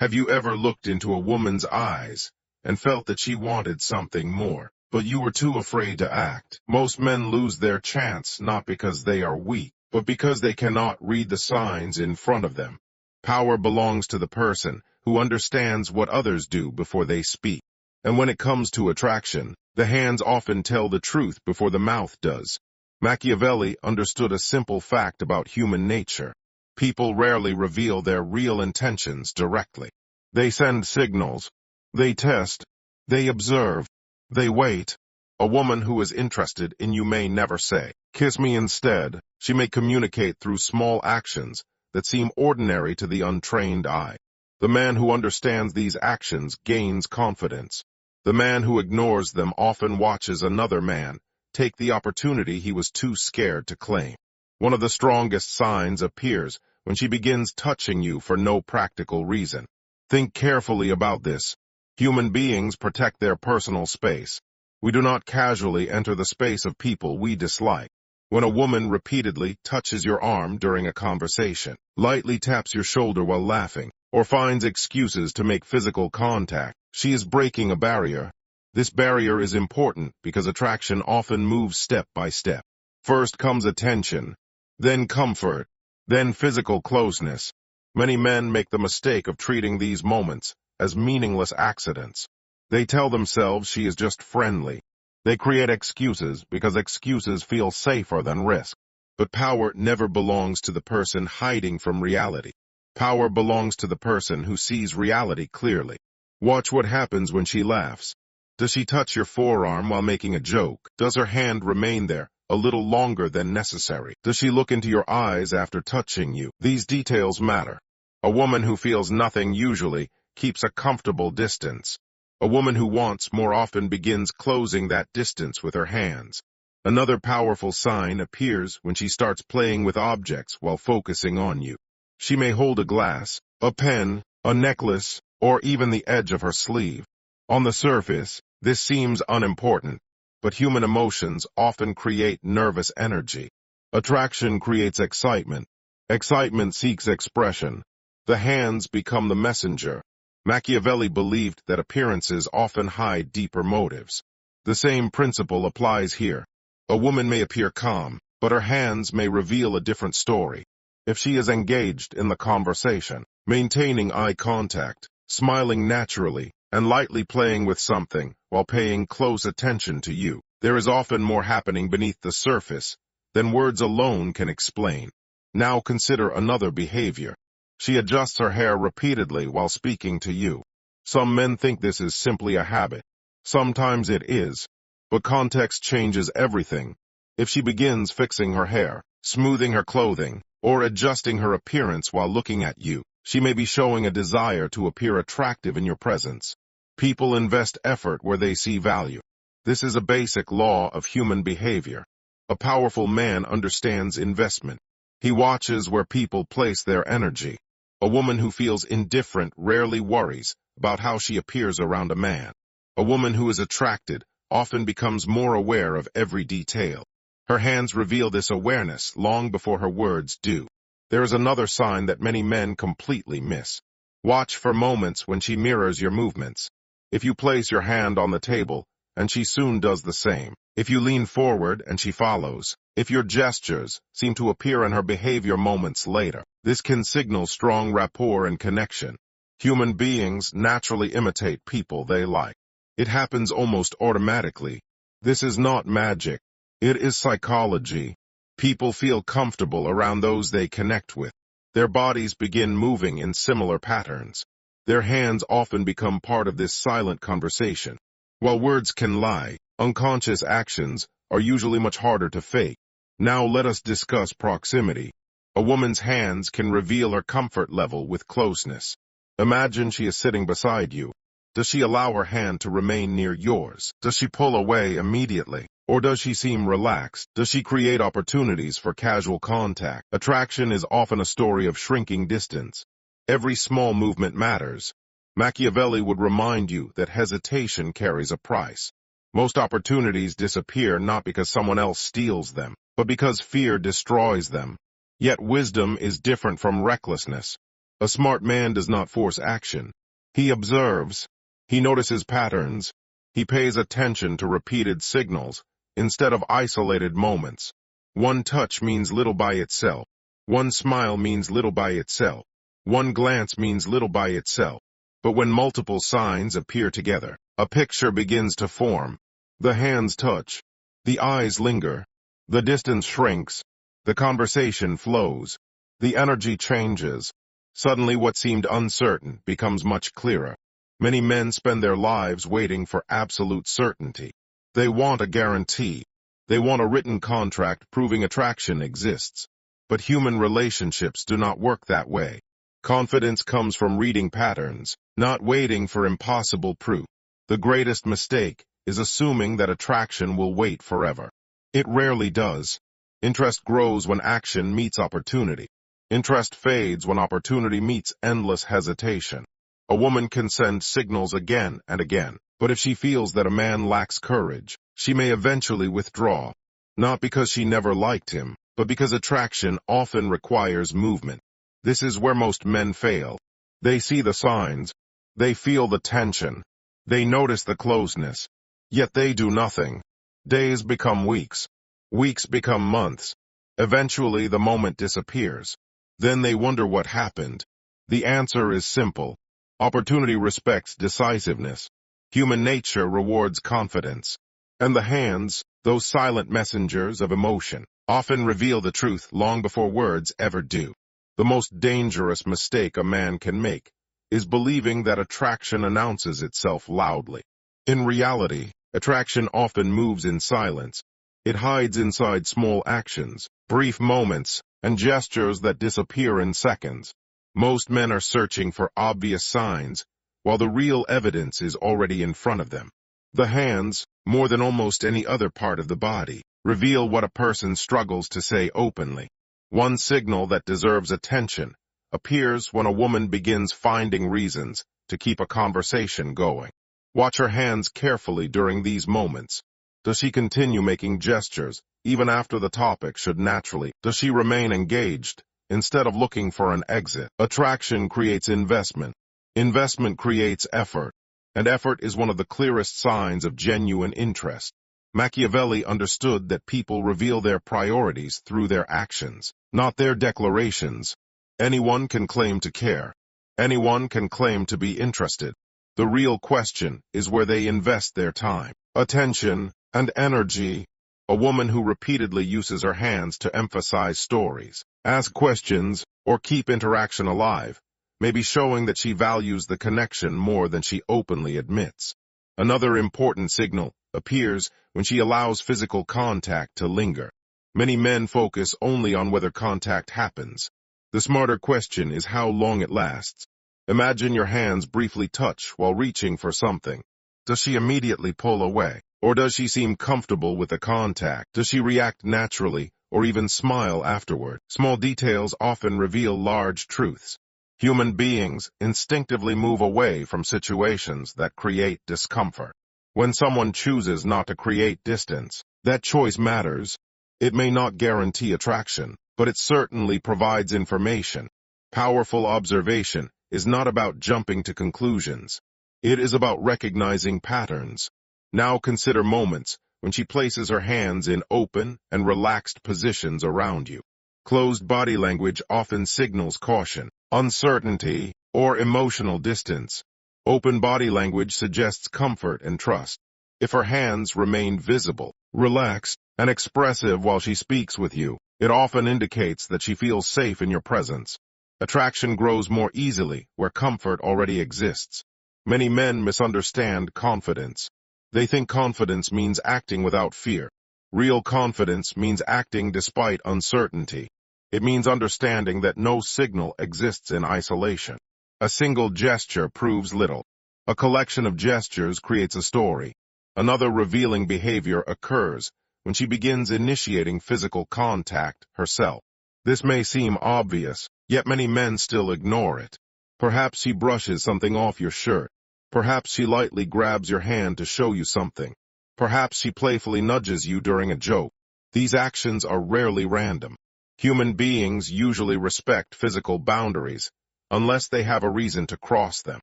Have you ever looked into a woman's eyes and felt that she wanted something more, but you were too afraid to act? Most men lose their chance not because they are weak, but because they cannot read the signs in front of them. Power belongs to the person who understands what others do before they speak. And when it comes to attraction, the hands often tell the truth before the mouth does. Machiavelli understood a simple fact about human nature. People rarely reveal their real intentions directly. They send signals. They test. They observe. They wait. A woman who is interested in you may never say, "Kiss me instead." She may communicate through small actions that seem ordinary to the untrained eye. The man who understands these actions gains confidence. The man who ignores them often watches another man take the opportunity he was too scared to claim. One of the strongest signs appears when she begins touching you for no practical reason. Think carefully about this. Human beings protect their personal space. We do not casually enter the space of people we dislike. When a woman repeatedly touches your arm during a conversation, lightly taps your shoulder while laughing, or finds excuses to make physical contact, she is breaking a barrier. This barrier is important because attraction often moves step by step. First comes attention, then comfort, then physical closeness. Many men make the mistake of treating these moments as meaningless accidents. They tell themselves she is just friendly. They create excuses because excuses feel safer than risk. But power never belongs to the person hiding from reality. Power belongs to the person who sees reality clearly. Watch what happens when she laughs. Does she touch your forearm while making a joke? Does her hand remain there a little longer than necessary? Does she look into your eyes after touching you? These details matter. A woman who feels nothing usually keeps a comfortable distance. A woman who wants more often begins closing that distance with her hands. Another powerful sign appears when she starts playing with objects while focusing on you. She may hold a glass, a pen, a necklace, or even the edge of her sleeve. On the surface, this seems unimportant, but human emotions often create nervous energy. Attraction creates excitement. Excitement seeks expression. The hands become the messenger. Machiavelli believed that appearances often hide deeper motives. The same principle applies here. A woman may appear calm, but her hands may reveal a different story. If she is engaged in the conversation, maintaining eye contact, smiling naturally, and lightly playing with something while paying close attention to you, there is often more happening beneath the surface than words alone can explain. Now consider another behavior. She adjusts her hair repeatedly while speaking to you. Some men think this is simply a habit. Sometimes it is, but context changes everything. If she begins fixing her hair, smoothing her clothing, or adjusting her appearance while looking at you, she may be showing a desire to appear attractive in your presence. People invest effort where they see value. This is a basic law of human behavior. A powerful man understands investment. He watches where people place their energy. A woman who feels indifferent rarely worries about how she appears around a man. A woman who is attracted often becomes more aware of every detail. Her hands reveal this awareness long before her words do. There is another sign that many men completely miss. Watch for moments when she mirrors your movements. If you place your hand on the table, and she soon does the same. If you lean forward and she follows. If your gestures seem to appear in her behavior moments later, this can signal strong rapport and connection. Human beings naturally imitate people they like. It happens almost automatically. This is not magic. It is psychology. People feel comfortable around those they connect with. Their bodies begin moving in similar patterns. Their hands often become part of this silent conversation. While words can lie, unconscious actions are usually much harder to fake. Now let us discuss proximity. A woman's hands can reveal her comfort level with closeness. Imagine she is sitting beside you. Does she allow her hand to remain near yours? Does she pull away immediately? Or does she seem relaxed? Does she create opportunities for casual contact? Attraction is often a story of shrinking distance. Every small movement matters. Machiavelli would remind you that hesitation carries a price. Most opportunities disappear not because someone else steals them, but because fear destroys them. Yet wisdom is different from recklessness. A smart man does not force action. He observes. He notices patterns. He pays attention to repeated signals instead of isolated moments. One touch means little by itself. One smile means little by itself. One glance means little by itself. But when multiple signs appear together, a picture begins to form. The hands touch. The eyes linger. The distance shrinks. The conversation flows. The energy changes. Suddenly what seemed uncertain becomes much clearer. Many men spend their lives waiting for absolute certainty. They want a guarantee. They want a written contract proving attraction exists. But human relationships do not work that way. Confidence comes from reading patterns, not waiting for impossible proof. The greatest mistake is assuming that attraction will wait forever. It rarely does. Interest grows when action meets opportunity. Interest fades when opportunity meets endless hesitation. A woman can send signals again and again, but if she feels that a man lacks courage, she may eventually withdraw. Not because she never liked him, but because attraction often requires movement. This is where most men fail. They see the signs. They feel the tension. They notice the closeness. Yet they do nothing. Days become weeks. Weeks become months. Eventually the moment disappears. Then they wonder what happened. The answer is simple. Opportunity respects decisiveness. Human nature rewards confidence. And the hands, those silent messengers of emotion, often reveal the truth long before words ever do. The most dangerous mistake a man can make is believing that attraction announces itself loudly. In reality, attraction often moves in silence. It hides inside small actions, brief moments, and gestures that disappear in seconds. Most men are searching for obvious signs, while the real evidence is already in front of them. The hands, more than almost any other part of the body, reveal what a person struggles to say openly. One signal that deserves attention appears when a woman begins finding reasons to keep a conversation going. Watch her hands carefully during these moments. Does she continue making gestures, even after the topic should naturally? Does she remain engaged, instead of looking for an exit? Attraction creates investment. Investment creates effort. And effort is one of the clearest signs of genuine interest. Machiavelli understood that people reveal their priorities through their actions, not their declarations. Anyone can claim to care. Anyone can claim to be interested. The real question is where they invest their time, attention, and energy. A woman who repeatedly uses her hands to emphasize stories, ask questions, or keep interaction alive may be showing that she values the connection more than she openly admits. Another important signal appears when she allows physical contact to linger. Many men focus only on whether contact happens. The smarter question is how long it lasts. Imagine your hands briefly touch while reaching for something. Does she immediately pull away? Or does she seem comfortable with the contact? Does she react naturally or even smile afterward? Small details often reveal large truths. Human beings instinctively move away from situations that create discomfort. When someone chooses not to create distance, that choice matters. It may not guarantee attraction, but it certainly provides information. Powerful observation is not about jumping to conclusions. It is about recognizing patterns. Now consider moments when she places her hands in open and relaxed positions around you. Closed body language often signals caution, uncertainty, or emotional distance. Open body language suggests comfort and trust. If her hands remain visible, relaxed, and expressive while she speaks with you, it often indicates that she feels safe in your presence. Attraction grows more easily where comfort already exists. Many men misunderstand confidence. They think confidence means acting without fear. Real confidence means acting despite uncertainty. It means understanding that no signal exists in isolation. A single gesture proves little. A collection of gestures creates a story. Another revealing behavior occurs when she begins initiating physical contact herself. This may seem obvious, yet many men still ignore it. Perhaps she brushes something off your shirt. Perhaps she lightly grabs your hand to show you something. Perhaps she playfully nudges you during a joke. These actions are rarely random. Human beings usually respect physical boundaries, unless they have a reason to cross them.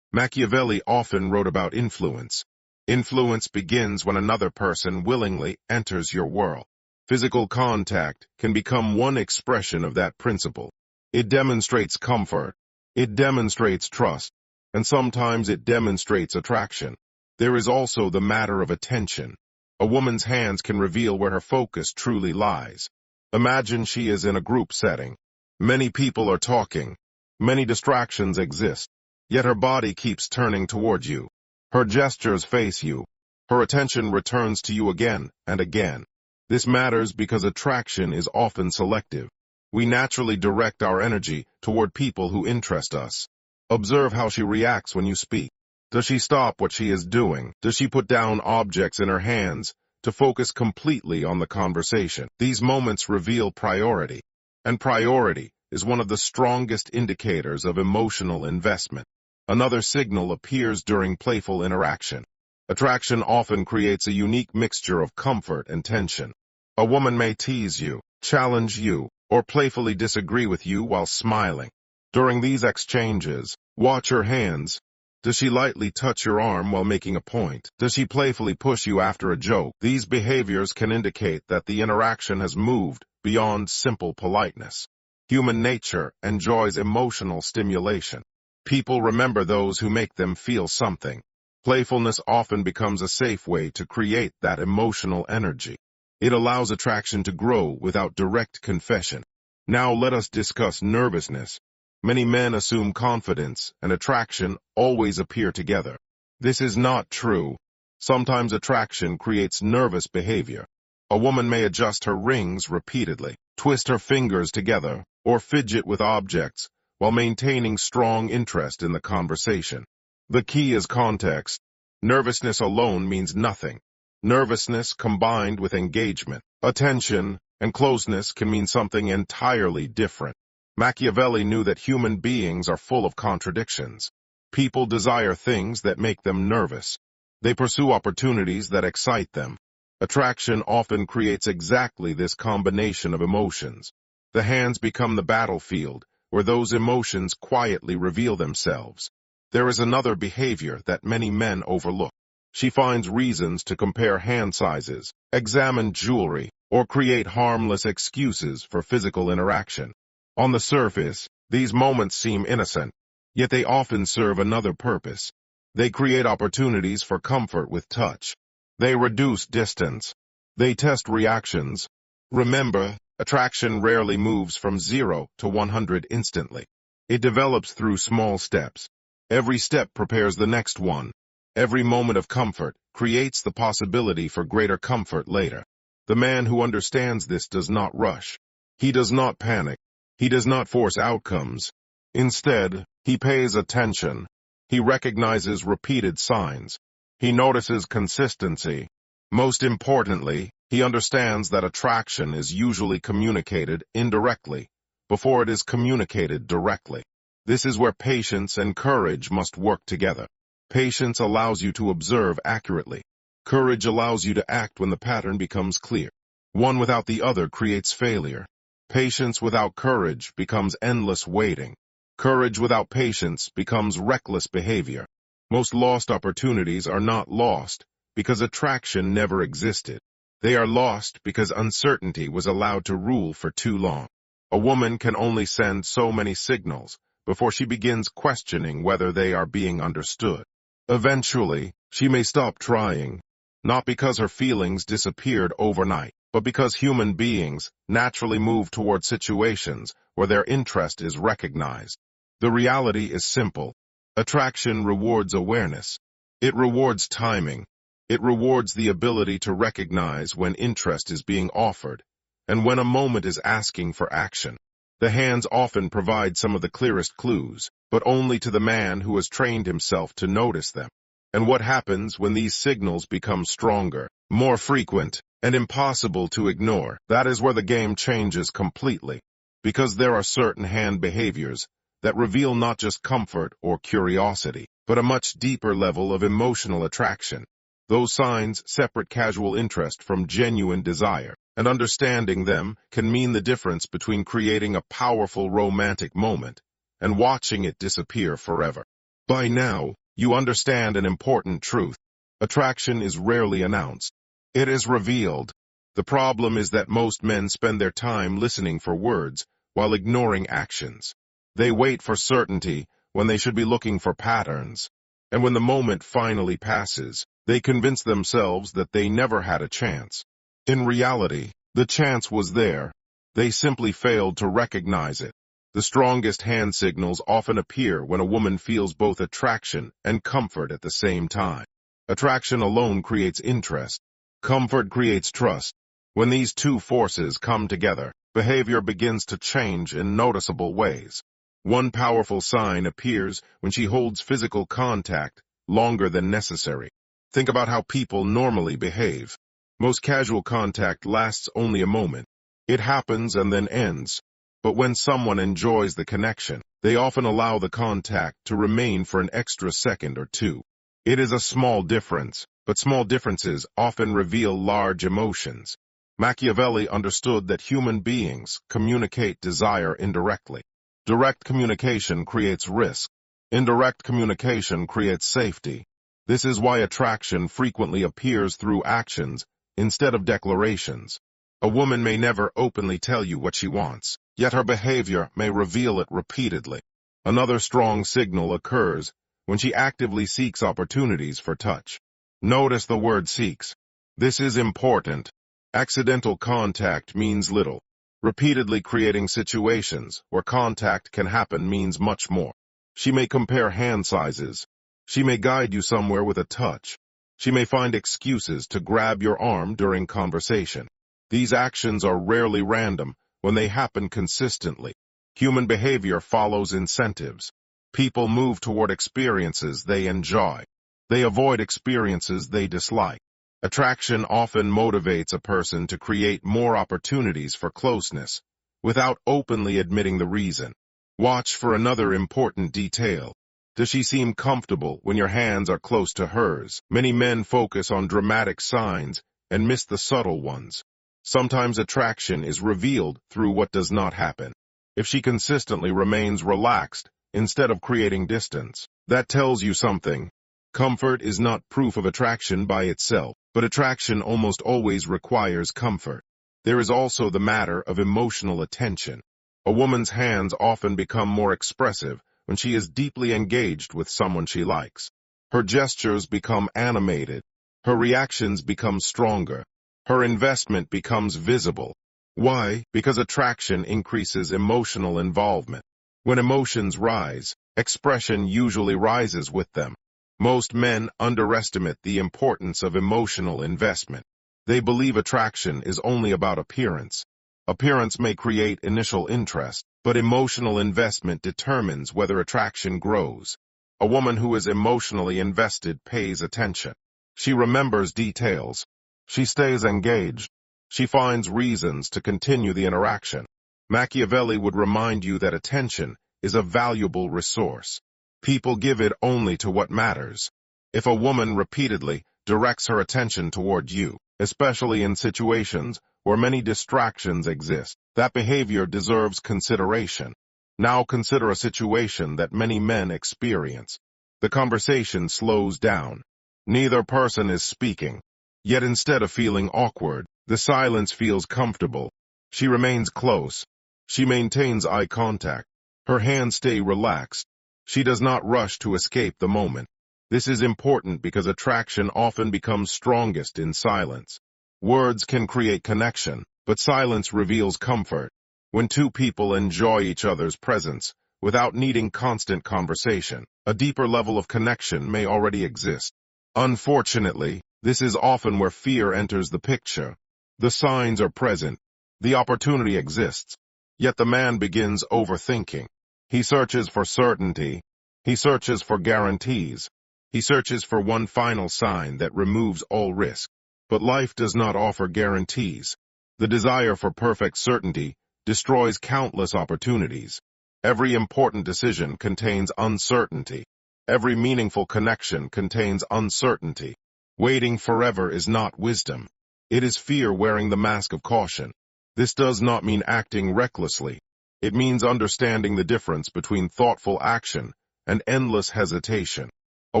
Machiavelli often wrote about influence. Influence begins when another person willingly enters your world. Physical contact can become one expression of that principle. It demonstrates comfort, it demonstrates trust, and sometimes it demonstrates attraction. There is also the matter of attention. A woman's hands can reveal where her focus truly lies. Imagine she is in a group setting. Many people are talking. Many distractions exist. Yet her body keeps turning toward you. Her gestures face you. Her attention returns to you again and again. This matters because attraction is often selective. We naturally direct our energy toward people who interest us. Observe how she reacts when you speak. Does she stop what she is doing? Does she put down objects in her hands to focus completely on the conversation? These moments reveal priority, and priority is one of the strongest indicators of emotional investment. Another signal appears during playful interaction. Attraction often creates a unique mixture of comfort and tension. A woman may tease you, challenge you, or playfully disagree with you while smiling. During these exchanges, watch her hands. Does she lightly touch your arm while making a point? Does she playfully push you after a joke? These behaviors can indicate that the interaction has moved beyond simple politeness. Human nature enjoys emotional stimulation. People remember those who make them feel something. Playfulness often becomes a safe way to create that emotional energy. It allows attraction to grow without direct confession. Now let us discuss nervousness. Many men assume confidence and attraction always appear together. This is not true. Sometimes attraction creates nervous behavior. A woman may adjust her rings repeatedly, twist her fingers together, or fidget with objects while maintaining strong interest in the conversation. The key is context. Nervousness alone means nothing. Nervousness combined with engagement, attention, and closeness can mean something entirely different. Machiavelli knew that human beings are full of contradictions. People desire things that make them nervous. They pursue opportunities that excite them. Attraction often creates exactly this combination of emotions. The hands become the battlefield, where those emotions quietly reveal themselves. There is another behavior that many men overlook. She finds reasons to compare hand sizes, examine jewelry, or create harmless excuses for physical interaction. On the surface, these moments seem innocent, yet they often serve another purpose. They create opportunities for comfort with touch. They reduce distance. They test reactions. Remember, attraction rarely moves from 0 to 100 instantly. It develops through small steps. Every step prepares the next one. Every moment of comfort creates the possibility for greater comfort later. The man who understands this does not rush. He does not panic. He does not force outcomes. Instead, he pays attention. He recognizes repeated signs. He notices consistency. Most importantly, he understands that attraction is usually communicated indirectly before it is communicated directly. This is where patience and courage must work together. Patience allows you to observe accurately. Courage allows you to act when the pattern becomes clear. One without the other creates failure. Patience without courage becomes endless waiting. Courage without patience becomes reckless behavior. Most lost opportunities are not lost because attraction never existed. They are lost because uncertainty was allowed to rule for too long. A woman can only send so many signals before she begins questioning whether they are being understood. Eventually, she may stop trying, not because her feelings disappeared overnight, but because human beings naturally move toward situations where their interest is recognized. The reality is simple. Attraction rewards awareness. It rewards timing. It rewards the ability to recognize when interest is being offered and when a moment is asking for action. The hands often provide some of the clearest clues, but only to the man who has trained himself to notice them. And what happens when these signals become stronger, more frequent, and impossible to ignore? That is where the game changes completely, because there are certain hand behaviors that reveal not just comfort or curiosity, but a much deeper level of emotional attraction. Those signs separate casual interest from genuine desire, and understanding them can mean the difference between creating a powerful romantic moment and watching it disappear forever. By now, you understand an important truth. Attraction is rarely announced. It is revealed. The problem is that most men spend their time listening for words while ignoring actions. They wait for certainty when they should be looking for patterns. And when the moment finally passes, they convince themselves that they never had a chance. In reality, the chance was there. They simply failed to recognize it. The strongest hand signals often appear when a woman feels both attraction and comfort at the same time. Attraction alone creates interest. Comfort creates trust. When these two forces come together, behavior begins to change in noticeable ways. One powerful sign appears when she holds physical contact longer than necessary. Think about how people normally behave. Most casual contact lasts only a moment. It happens and then ends. But when someone enjoys the connection, they often allow the contact to remain for an extra second or two. It is a small difference, but small differences often reveal large emotions. Machiavelli understood that human beings communicate desire indirectly. Direct communication creates risk. Indirect communication creates safety. This is why attraction frequently appears through actions instead of declarations. A woman may never openly tell you what she wants, yet her behavior may reveal it repeatedly. Another strong signal occurs when she actively seeks opportunities for touch. Notice the word seeks. This is important. Accidental contact means little. Repeatedly creating situations where contact can happen means much more. She may compare hand sizes. She may guide you somewhere with a touch. She may find excuses to grab your arm during conversation. These actions are rarely random when they happen consistently. Human behavior follows incentives. People move toward experiences they enjoy. They avoid experiences they dislike. Attraction often motivates a person to create more opportunities for closeness, without openly admitting the reason. Watch for another important detail. Does she seem comfortable when your hands are close to hers? Many men focus on dramatic signs and miss the subtle ones. Sometimes attraction is revealed through what does not happen. If she consistently remains relaxed instead of creating distance, that tells you something. Comfort is not proof of attraction by itself, but attraction almost always requires comfort. There is also the matter of emotional attention. A woman's hands often become more expressive when she is deeply engaged with someone she likes. Her gestures become animated. Her reactions become stronger. Her investment becomes visible. Why? Because attraction increases emotional involvement. When emotions rise, expression usually rises with them. Most men underestimate the importance of emotional investment. They believe attraction is only about appearance. Appearance may create initial interest, but emotional investment determines whether attraction grows. A woman who is emotionally invested pays attention. She remembers details. She stays engaged. She finds reasons to continue the interaction. Machiavelli would remind you that attention is a valuable resource. People give it only to what matters. If a woman repeatedly directs her attention toward you, especially in situations where many distractions exist, that behavior deserves consideration. Now consider a situation that many men experience. The conversation slows down. Neither person is speaking. Yet instead of feeling awkward, the silence feels comfortable. She remains close. She maintains eye contact. Her hands stay relaxed. She does not rush to escape the moment. This is important because attraction often becomes strongest in silence. Words can create connection, but silence reveals comfort. When two people enjoy each other's presence, without needing constant conversation, a deeper level of connection may already exist. Unfortunately, this is often where fear enters the picture. The signs are present. The opportunity exists. Yet the man begins overthinking. He searches for certainty. He searches for guarantees. He searches for one final sign that removes all risk. But life does not offer guarantees. The desire for perfect certainty destroys countless opportunities. Every important decision contains uncertainty. Every meaningful connection contains uncertainty. Waiting forever is not wisdom. It is fear wearing the mask of caution. This does not mean acting recklessly. It means understanding the difference between thoughtful action and endless hesitation. A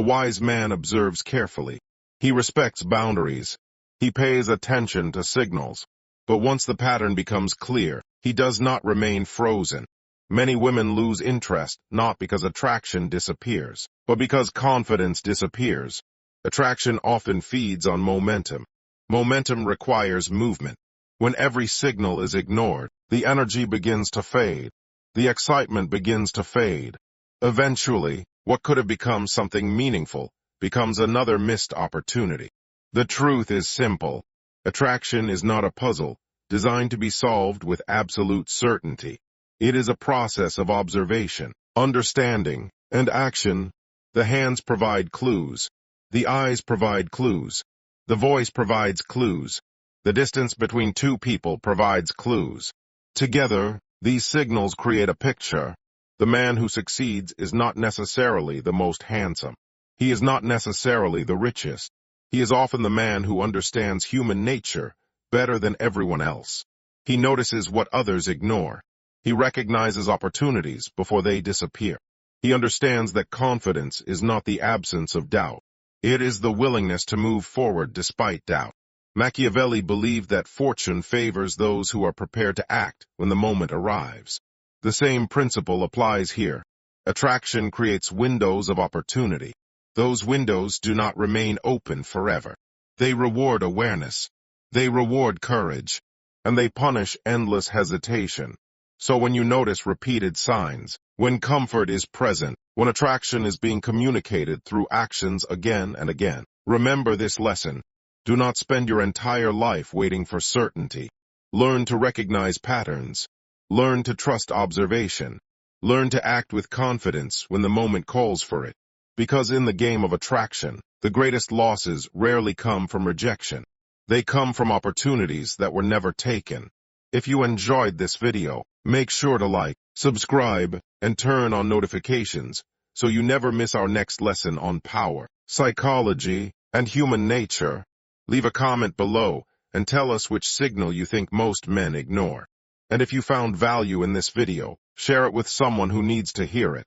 wise man observes carefully. He respects boundaries. He pays attention to signals. But once the pattern becomes clear, he does not remain frozen. Many women lose interest not because attraction disappears, but because confidence disappears. Attraction often feeds on momentum. Momentum requires movement. When every signal is ignored, the energy begins to fade. The excitement begins to fade. Eventually, what could have become something meaningful becomes another missed opportunity. The truth is simple. Attraction is not a puzzle designed to be solved with absolute certainty. It is a process of observation, understanding, and action. The hands provide clues. The eyes provide clues. The voice provides clues. The distance between two people provides clues. Together, these signals create a picture. The man who succeeds is not necessarily the most handsome. He is not necessarily the richest. He is often the man who understands human nature better than everyone else. He notices what others ignore. He recognizes opportunities before they disappear. He understands that confidence is not the absence of doubt. It is the willingness to move forward despite doubt. Machiavelli believed that fortune favors those who are prepared to act when the moment arrives. The same principle applies here. Attraction creates windows of opportunity. Those windows do not remain open forever. They reward awareness. They reward courage. And they punish endless hesitation. So when you notice repeated signs, when comfort is present, when attraction is being communicated through actions again and again, remember this lesson. Do not spend your entire life waiting for certainty. Learn to recognize patterns. Learn to trust observation. Learn to act with confidence when the moment calls for it. Because in the game of attraction, the greatest losses rarely come from rejection. They come from opportunities that were never taken. If you enjoyed this video, make sure to like, subscribe, and turn on notifications so you never miss our next lesson on power, psychology, and human nature. Leave a comment below and tell us which signal you think most men ignore. And if you found value in this video, share it with someone who needs to hear it.